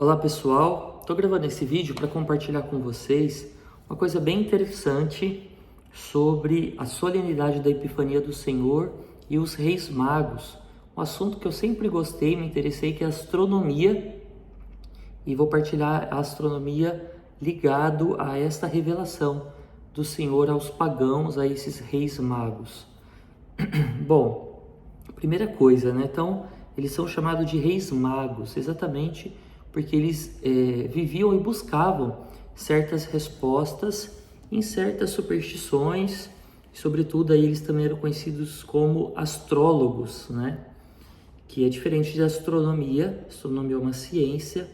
Olá pessoal, estou gravando esse vídeo para compartilhar com vocês uma coisa bem interessante sobre a solenidade da Epifania do Senhor e os Reis Magos. Um assunto que eu sempre gostei, me interessei, que é a astronomia, e vou partilhar a astronomia ligado a esta revelação do Senhor aos pagãos, a esses Reis Magos. Bom, primeira coisa, né? Então, eles são chamados de Reis Magos, exatamente porque eles viviam e buscavam certas respostas em certas superstições, e sobretudo aí eles também eram conhecidos como astrólogos, né? Que é diferente de astronomia. Astronomia é uma ciência,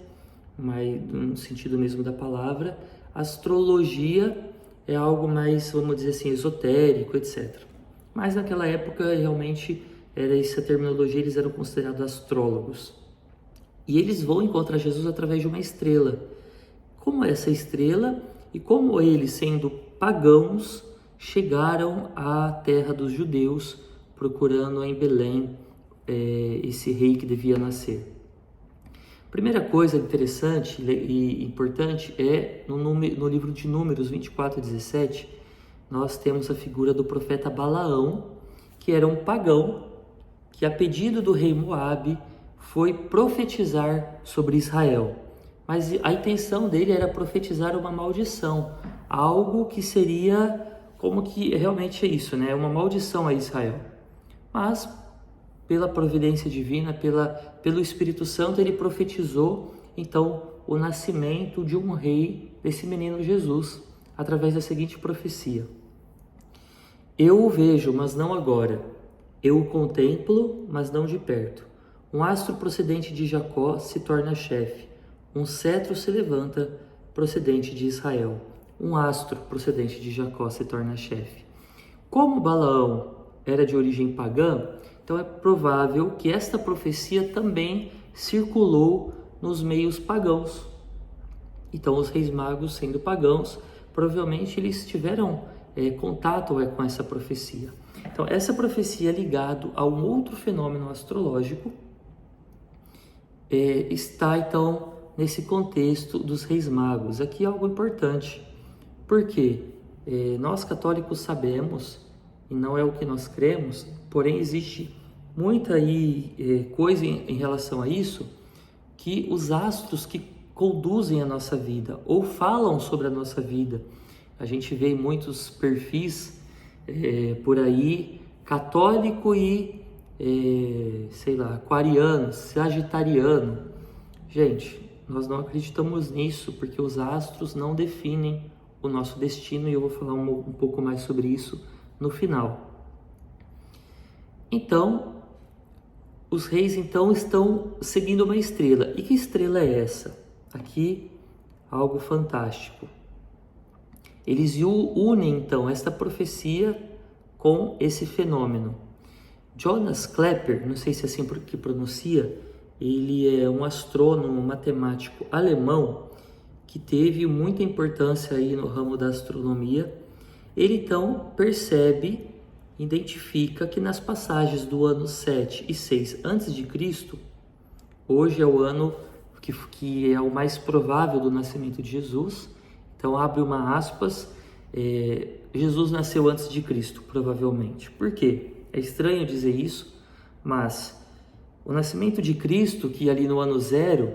mas no sentido mesmo da palavra. Astrologia é algo mais, vamos dizer assim, esotérico, etc. Mas naquela época realmente era essa terminologia, eles eram considerados astrólogos. E eles vão encontrar Jesus através de uma estrela. Como é essa estrela e como eles, sendo pagãos, chegaram à terra dos judeus, procurando em Belém esse rei que devia nascer. Primeira coisa interessante e importante é no livro de Números 24:17, nós temos a figura do profeta Balaão, que era um pagão que, a pedido do rei Moabe, foi profetizar sobre Israel. Mas a intenção dele era profetizar uma maldição, algo que seria como que realmente é isso, né? Uma maldição a Israel. Mas, pela providência divina, pelo Espírito Santo, ele profetizou, então, o nascimento de um rei, desse menino Jesus, através da seguinte profecia: Eu o vejo, mas não agora. Eu o contemplo, mas não de perto. Um astro procedente de Jacó se torna chefe. Um cetro se levanta procedente de Israel. Um astro procedente de Jacó se torna chefe. Como Balaão era de origem pagã, então é provável que esta profecia também circulou nos meios pagãos. Então os reis magos, sendo pagãos, provavelmente eles tiveram contato com essa profecia. Então essa profecia é ligada a um outro fenômeno astrológico, está então nesse contexto dos reis magos. Aqui é algo importante, porque nós católicos sabemos, e não é o que nós cremos, porém existe muita coisa em relação a isso, que os astros que conduzem a nossa vida, ou falam sobre a nossa vida. A gente vê muitos perfis por aí, católico e sei lá, aquariano, sagitariano. Gente, nós não acreditamos nisso, porque os astros não definem o nosso destino, e eu vou falar um pouco mais sobre isso no final. Então, os reis então estão seguindo uma estrela. E que estrela é essa? Aqui, algo fantástico. Eles unem então esta profecia com esse fenômeno. Johannes Kepler, não sei se é assim que pronuncia, ele é um astrônomo matemático alemão que teve muita importância aí no ramo da astronomia. Ele então percebe, identifica que nas passagens do ano 7 e 6 a.C., hoje é o ano que é o mais provável do nascimento de Jesus. Então abre uma aspas, Jesus nasceu antes de Cristo, provavelmente. Por quê? É estranho dizer isso, mas o nascimento de Cristo, que ali no ano 0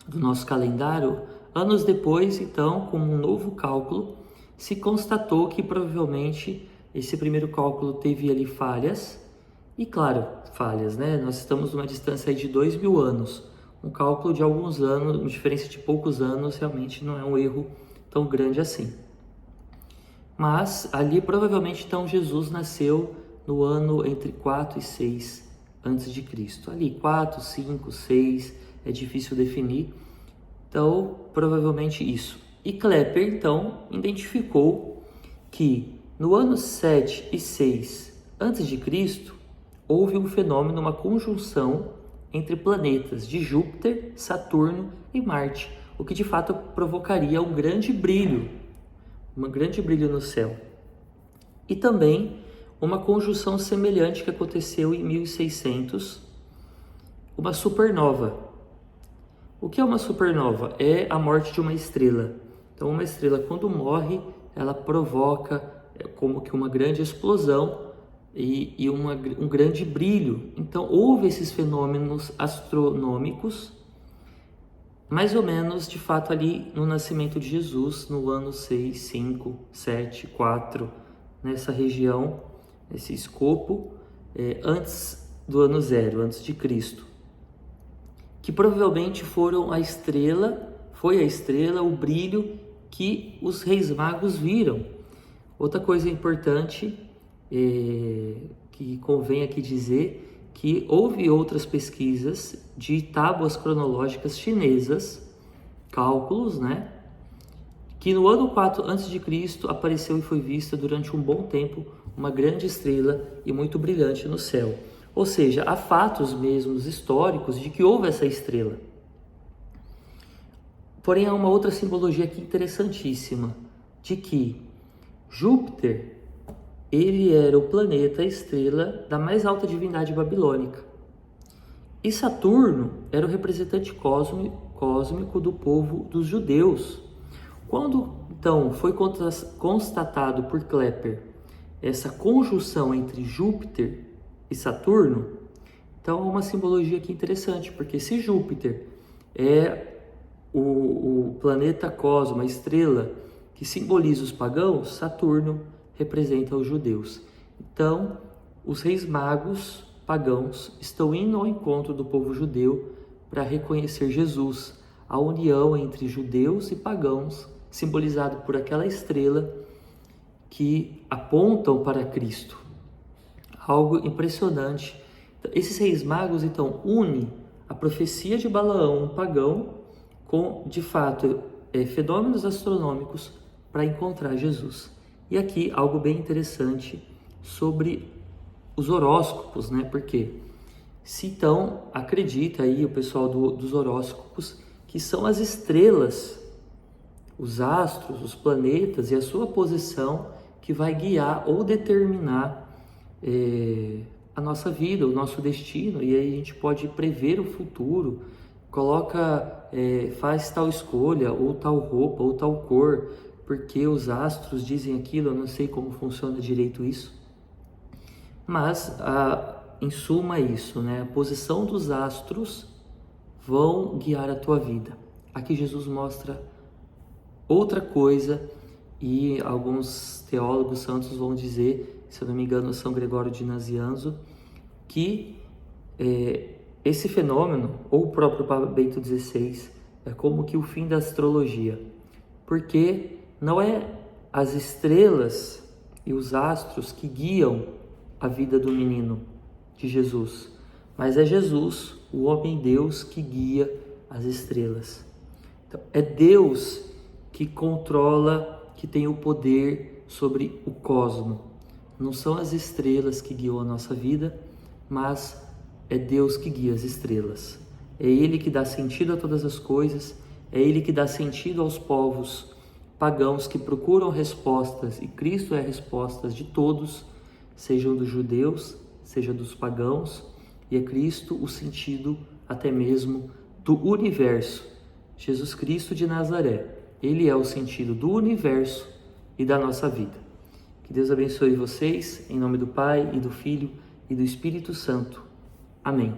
do nosso calendário, anos depois, então, com um novo cálculo, se constatou que provavelmente esse primeiro cálculo teve ali falhas. E claro, falhas, né? Nós estamos numa distância aí de 2.000 anos. Um cálculo de alguns anos, uma diferença de poucos anos, realmente não é um erro tão grande assim. Mas ali provavelmente então Jesus nasceu no ano entre 4 e 6 antes de Cristo. Ali 4, 5, 6, é difícil definir. Então, provavelmente isso. E Kepler então identificou que no ano 7 e 6 antes de Cristo houve um fenômeno, uma conjunção entre planetas de Júpiter, Saturno e Marte, o que de fato provocaria um grande brilho no céu. E também uma conjunção semelhante que aconteceu em 1600, uma supernova. O que é uma supernova? É a morte de uma estrela. Então, uma estrela, quando morre, ela provoca como que uma grande explosão e um grande brilho. Então, houve esses fenômenos astronômicos, mais ou menos, de fato, ali no nascimento de Jesus, no ano 6, 5, 7, 4, nessa região, esse escopo, antes do ano 0, antes de Cristo, que provavelmente foi a estrela, o brilho que os reis magos viram. Outra coisa importante que convém aqui dizer, que houve outras pesquisas de tábuas cronológicas chinesas, cálculos, né? Que no ano 4 a.C. apareceu e foi vista durante um bom tempo uma grande estrela e muito brilhante no céu. Ou seja, há fatos mesmos históricos de que houve essa estrela. Porém, há uma outra simbologia aqui interessantíssima, de que Júpiter, ele era o planeta, a estrela da mais alta divindade babilônica. E Saturno era o representante cósmico do povo dos judeus. Quando, então, foi constatado por Kepler essa conjunção entre Júpiter e Saturno, então é uma simbologia aqui interessante, porque se Júpiter é o planeta Cosmo, a estrela que simboliza os pagãos, Saturno representa os judeus. Então, os reis magos pagãos estão indo ao encontro do povo judeu para reconhecer Jesus, a união entre judeus e pagãos, simbolizado por aquela estrela que apontam para Cristo. Algo impressionante. Esses reis magos, então, unem a profecia de Balaão, um pagão, com, de fato, fenômenos astronômicos para encontrar Jesus. E aqui algo bem interessante sobre os horóscopos, né? Porque se então acredita aí o pessoal dos horóscopos que são as estrelas, os astros, os planetas e a sua posição que vai guiar ou determinar a nossa vida, o nosso destino, e aí a gente pode prever o futuro, faz tal escolha, ou tal roupa, ou tal cor, porque os astros dizem aquilo, eu não sei como funciona direito isso, mas em suma é isso, né? A posição dos astros vão guiar a tua vida. Aqui Jesus mostra outra coisa e alguns teólogos santos vão dizer, se eu não me engano, São Gregório de Nazianzo, que esse fenômeno, ou o próprio Papa Bento XVI, é como que o fim da astrologia, porque não é as estrelas e os astros que guiam a vida do menino, de Jesus, mas é Jesus, o homem-deus, que guia as estrelas. Então, é Deus que controla, que tem o poder sobre o cosmo. Não são as estrelas que guiam a nossa vida, mas é Deus que guia as estrelas. É Ele que dá sentido a todas as coisas, é Ele que dá sentido aos povos pagãos que procuram respostas, e Cristo é a resposta de todos, sejam dos judeus, seja dos pagãos, e é Cristo o sentido até mesmo do universo. Jesus Cristo de Nazaré, Ele é o sentido do universo e da nossa vida. Que Deus abençoe vocês, em nome do Pai, e do Filho, e do Espírito Santo. Amém.